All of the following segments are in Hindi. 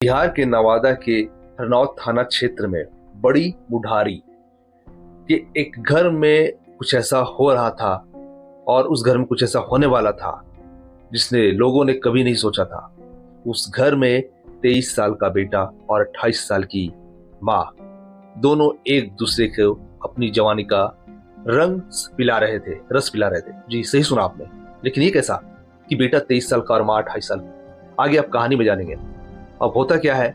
बिहार के नवादा के हरनौत थाना क्षेत्र में बड़ी बुढ़ारी के एक घर में कुछ ऐसा हो रहा था और उस घर में कुछ ऐसा होने वाला था जिसने लोगों ने कभी नहीं सोचा था। उस घर में 23 साल का बेटा और 28 साल की माँ दोनों एक दूसरे को अपनी जवानी का रंग पिला रहे थे, रस पिला रहे थे। जी सही सुना आपने। लेकिन ये कैसा कि बेटा 23 साल का और माँ 28 साल की। आगे आप कहानी में जानेंगे। अब होता क्या है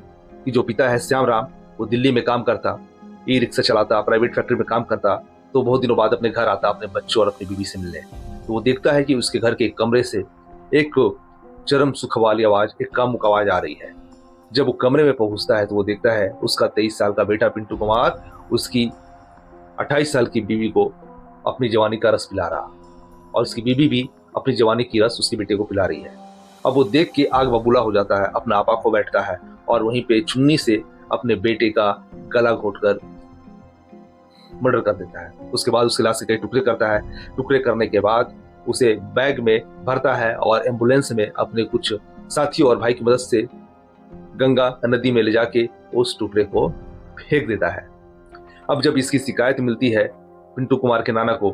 कि जो पिता है श्याम राम, वो दिल्ली में काम करता, ई रिक्शा चलाता, प्राइवेट फैक्ट्री में काम करता। तो बहुत दिनों बाद अपने घर आता अपने बच्चों और अपनी बीवी से मिलने। तो वो देखता है कि उसके घर के एक कमरे से एक चरम सुख वाली आवाज, एक कामुक आवाज आ रही है। जब वो कमरे में पहुंचता है तो वो देखता है उसका 23 साल का बेटा पिंटू कुमार उसकी 28 साल की बीवी को अपनी जवानी का रस पिला रहा, और उसकी बीवी भी अपनी जवानी की रस उसके बेटे को पिला रही है। अब वो देख के आग बबूला हो जाता है, अपना आपा खो बैठता है और वहीं पे चुन्नी से अपने बेटे का गला घोटकर मर्डर कर देता है। उसके बाद उसकी लाश के कई टुकड़े करता है। टुकड़े करने के बाद उसे बैग में भरता है और एम्बुलेंस में अपने कुछ साथियों और भाई की मदद से गंगा नदी में ले जाके उस टुकड़े को फेंक देता है। अब जब इसकी शिकायत मिलती है पिंटू कुमार के नाना को,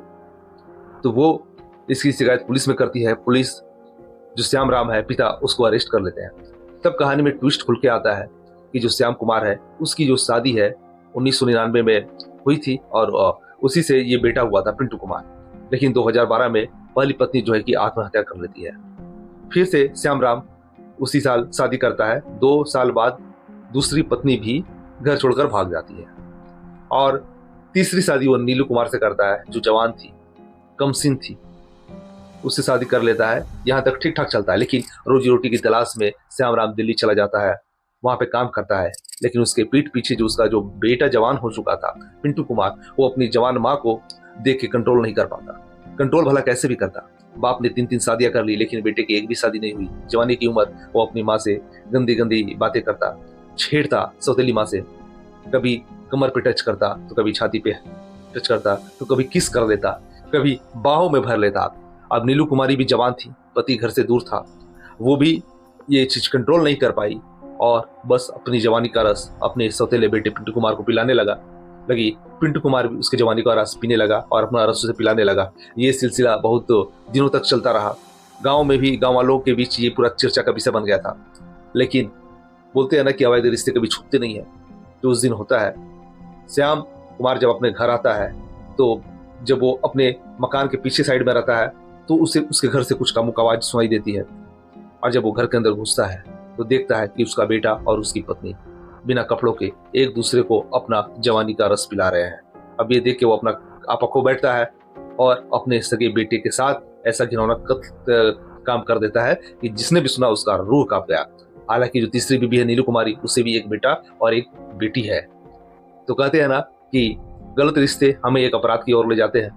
तो वो इसकी शिकायत पुलिस में करती है। पुलिस, जो श्याम राम है पिता, उसको अरेस्ट कर लेते हैं। तब कहानी में ट्विस्ट खुल के आता है कि जो श्याम कुमार है उसकी जो शादी है 1999 में हुई थी और उसी से ये बेटा हुआ था पिंटू कुमार। लेकिन 2012 में पहली पत्नी जो है कि आत्महत्या कर लेती है। फिर से श्याम राम उसी साल शादी करता है। 2 साल बाद दूसरी पत्नी भी घर छोड़कर भाग जाती है और तीसरी शादी वो नीलू कुमार से करता है, जो जवान थी, कमसिन थी। उससे शादी कर लेता है। यहाँ तक ठीक ठाक चलता है। लेकिन रोजी रोटी की तलाश में श्याम राम दिल्ली चला जाता है, वहां पे काम करता है। लेकिन उसके पीठ पीछे जो उसका जो बेटा जवान हो चुका था पिंटू कुमार, वो अपनी जवान माँ को देख के कंट्रोल नहीं कर पाता। कंट्रोल भला कैसे भी करता। बाप ने 3-3 शादियां कर ली लेकिन बेटे की एक भी शादी नहीं हुई। जवानी की उम्र वो अपनी माँ से गंदी गंदी बातें करता, छेड़ता सौतेली माँ से। कभी कमर पे टच करता तो कभी छाती पे टच करता, तो कभी किस कर देता, कभी बाहों में भर लेता। अब नीलू कुमारी भी जवान थी, पति घर से दूर था, वो भी ये चीज कंट्रोल नहीं कर पाई और बस अपनी जवानी का रस अपने सौतेले बेटे पिंटू कुमार को पिलाने लगी। पिंटू कुमार भी उसके जवानी का रस पीने लगा और अपना रस उसे पिलाने लगा। ये सिलसिला बहुत दिनों तक चलता रहा। गांव में भी, गांव वालों के बीच ये पूरा चर्चा का विषय बन गया था। लेकिन बोलते हैं ना कि अवैध रिश्ते कभी छूटते नहीं है। तो उस दिन होता है, श्याम कुमार जब अपने घर आता है तो जब वो अपने मकान के पीछे साइड में रहता है तो उसे उसके घर से कुछ कामुक आवाज सुनाई देती है। और जब वो घर के अंदर घुसता है तो देखता है कि उसका बेटा और उसकी पत्नी बिना कपड़ों के एक दूसरे को अपना जवानी का रस पिला रहे हैं। अब ये देख के वो अपना आपा खो बैठता है और अपने सगे बेटे के साथ ऐसा घिनौना काम कर देता है कि जिसने भी सुना उसका रूह कांप गया। हालांकि जो तीसरी बीबी है नीलू कुमारी, उससे भी एक बेटा और एक बेटी है। तो कहते हैं ना कि गलत रिश्ते हमें एक अपराध की ओर ले जाते हैं,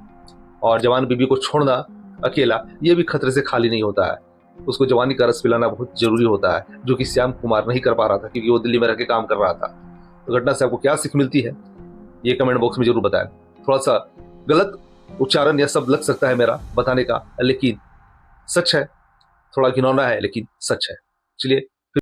और जवान बीबी को छोड़ना अकेला ये भी खतरे से खाली नहीं होता है। उसको जवानी का रस पिलाना बहुत जरूरी होता है, जो कि श्याम कुमार नहीं कर पा रहा था क्योंकि वो दिल्ली में रह के काम कर रहा था। तो घटना से आपको क्या सीख मिलती है ये कमेंट बॉक्स में जरूर बताएं। थोड़ा सा गलत उच्चारण या शब्द लग सकता है मेरा बताने का, लेकिन सच है। थोड़ा घिनौना है लेकिन सच है। चलिए